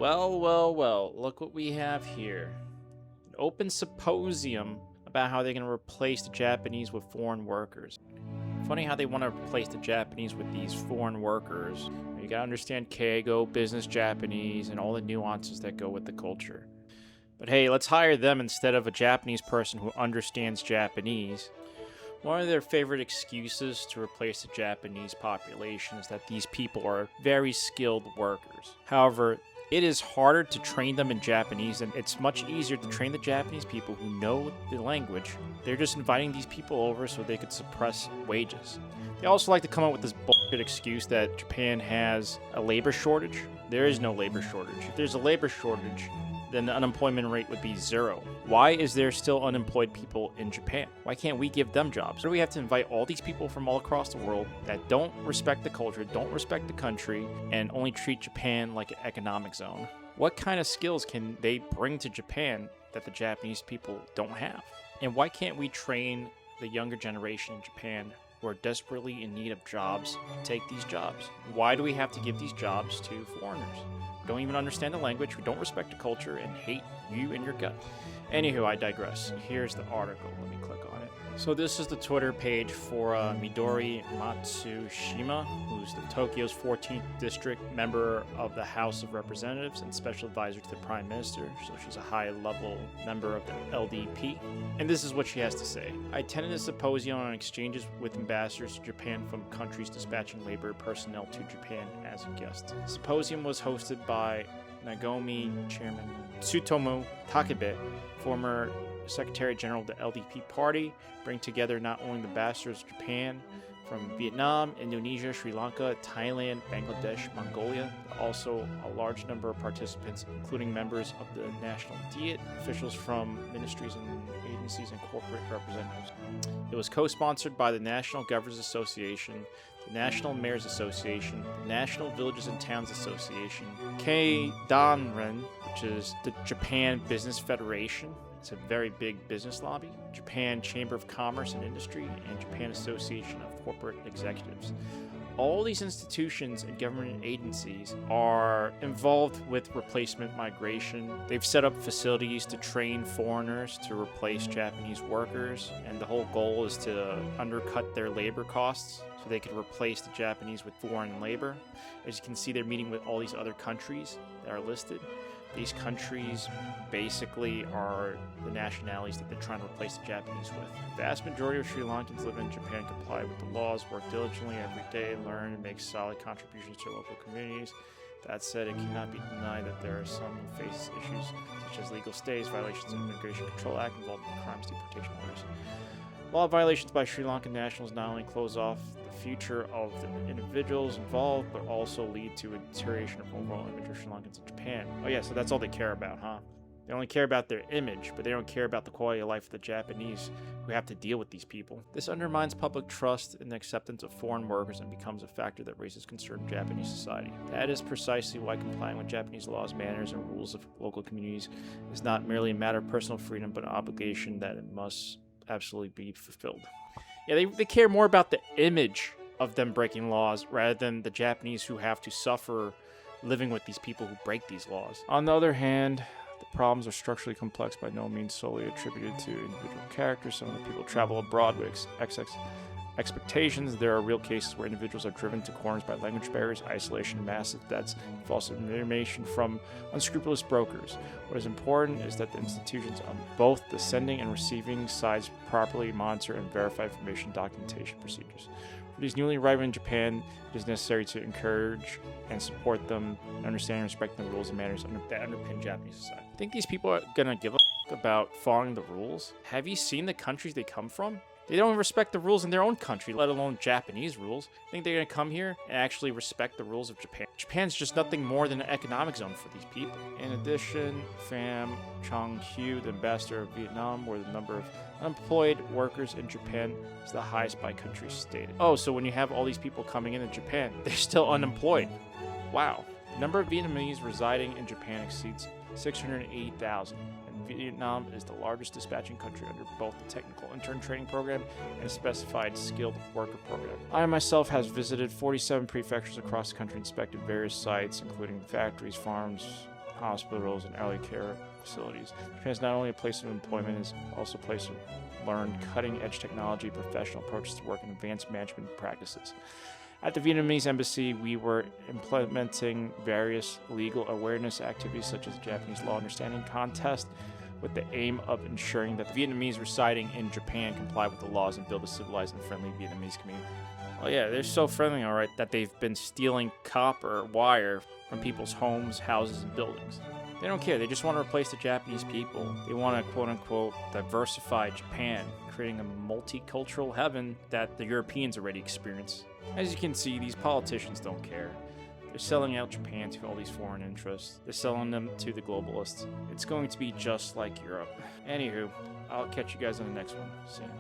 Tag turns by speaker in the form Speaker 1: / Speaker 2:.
Speaker 1: Well, look what we have here. An open symposium about how they're going to replace the Japanese with foreign workers. Funny how they want to replace the Japanese with these foreign workers. You gotta understand Keigo, business Japanese, and all the nuances that go with the culture. But hey, let's hire them instead of a Japanese person who understands Japanese. One of their favorite excuses to replace the Japanese population is that these people are very skilled workers. However, it is harder to train them in Japanese, and it's much easier to train the Japanese people who know the language. They're just inviting these people over so they could suppress wages. They also like to come up with this bullshit excuse that Japan has a labor shortage. There is no labor shortage. If there's a labor shortage, then the unemployment rate would be 0. Why is there still unemployed people in Japan? Why can't we give them jobs? Why do we have to invite all these people from all across the world that don't respect the culture, don't respect the country, and only treat Japan like an economic zone? What kind of skills can they bring to Japan that the Japanese people don't have? And why can't we train the younger generation in Japan who are desperately in need of jobs to take these jobs? Why do we have to give these jobs to foreigners? Don't even understand the language, who don't respect the culture, and hate you and your gut. Anywho, I digress. Here's the article. Let me click on it. So this is the Twitter page for Midori Matsushima, who's the Tokyo's 14th district member of the House of Representatives and special advisor to the Prime Minister. So she's a high-level member of the LDP. And this is what she has to say. I attended a symposium on exchanges with ambassadors to Japan from countries dispatching labor personnel to Japan as a guest. The symposium was hosted by Nagomi Chairman Tsutomu Takebe, former Secretary General of the LDP Party, bring together not only the ambassadors of Japan from Vietnam, Indonesia, Sri Lanka, Thailand, Bangladesh, Mongolia, but also a large number of participants, including members of the National Diet, officials from ministries and agencies, and corporate representatives. It was co-sponsored by the National Governors Association, the National Mayors Association, the National Villages and Towns Association, Keidanren, which is the Japan Business Federation. It's a very big business lobby, Japan Chamber of Commerce and Industry, and Japan Association of Corporate Executives. All these institutions and government agencies are involved with replacement migration. They've set up facilities to train foreigners to replace Japanese workers, and the whole goal is to undercut their labor costs so they could replace the Japanese with foreign labor. As you can see, they're meeting with all these other countries that are listed. These countries basically are the nationalities that they're trying to replace the Japanese with. The vast majority of Sri Lankans living in Japan comply with the laws, work diligently every day, learn, and make solid contributions to local communities. That said, it cannot be denied that there are some who face issues such as legal stays, violations of the Immigration Control Act involving crimes, deportation orders. Law violations by Sri Lankan nationals not only close off the future of the individuals involved, but also lead to a deterioration of overall image of Sri Lankans in Japan. Oh yeah, so that's all they care about, huh? They only care about their image, but they don't care about the quality of life of the Japanese who have to deal with these people. This undermines public trust in the acceptance of foreign workers and becomes a factor that raises concern in Japanese society. That is precisely why complying with Japanese laws, manners, and rules of local communities is not merely a matter of personal freedom, but an obligation that it must absolutely be fulfilled. Yeah, they care more about the image of them breaking laws rather than the Japanese who have to suffer living with these people who break these laws. On the other hand, the problems are structurally complex, by no means solely attributed to individual characters. Some of the people travel abroad with expectations. There are real cases where individuals are driven to corners by language barriers, isolation, massive debts, false information from unscrupulous brokers. What is important is that the institutions on both the sending and receiving sides properly monitor and verify information documentation procedures. For these newly arriving in Japan, it is necessary to encourage and support them in understanding and respecting the rules and manners that underpin Japanese society. I think these people are gonna give a about following the rules. Have you seen the countries they come from? They don't respect the rules in their own country, let alone Japanese rules. I think they're going to come here and actually respect the rules of Japan. Japan's just nothing more than an economic zone for these people. In addition, Pham Chong-Hu, the ambassador of Vietnam, where the number of unemployed workers in Japan is the highest by country stated. Oh, so when you have all these people coming into Japan, they're still unemployed. Wow. The number of Vietnamese residing in Japan exceeds 680,000. Vietnam is the largest dispatching country under both the technical intern training program and a specified skilled worker program. I myself has visited 47 prefectures across the country, inspected various sites, including factories, farms, hospitals, and early care facilities. Japan is not only a place of employment, it is also a place to learn cutting-edge technology, professional approaches to work, and advanced management practices. At the Vietnamese embassy, we were implementing various legal awareness activities such as the Japanese Law Understanding Contest, with the aim of ensuring that the Vietnamese residing in Japan comply with the laws and build a civilized and friendly Vietnamese community. Oh yeah, they're so friendly, alright, that they've been stealing copper wire from people's homes, houses, and buildings. They don't care, they just want to replace the Japanese people. They want to, quote-unquote, diversify Japan, creating a multicultural heaven that the Europeans already experience. As you can see, these politicians don't care. They're selling out Japan to all these foreign interests. They're selling them to the globalists. It's going to be just like Europe. Anywho, I'll catch you guys on the next one. See ya.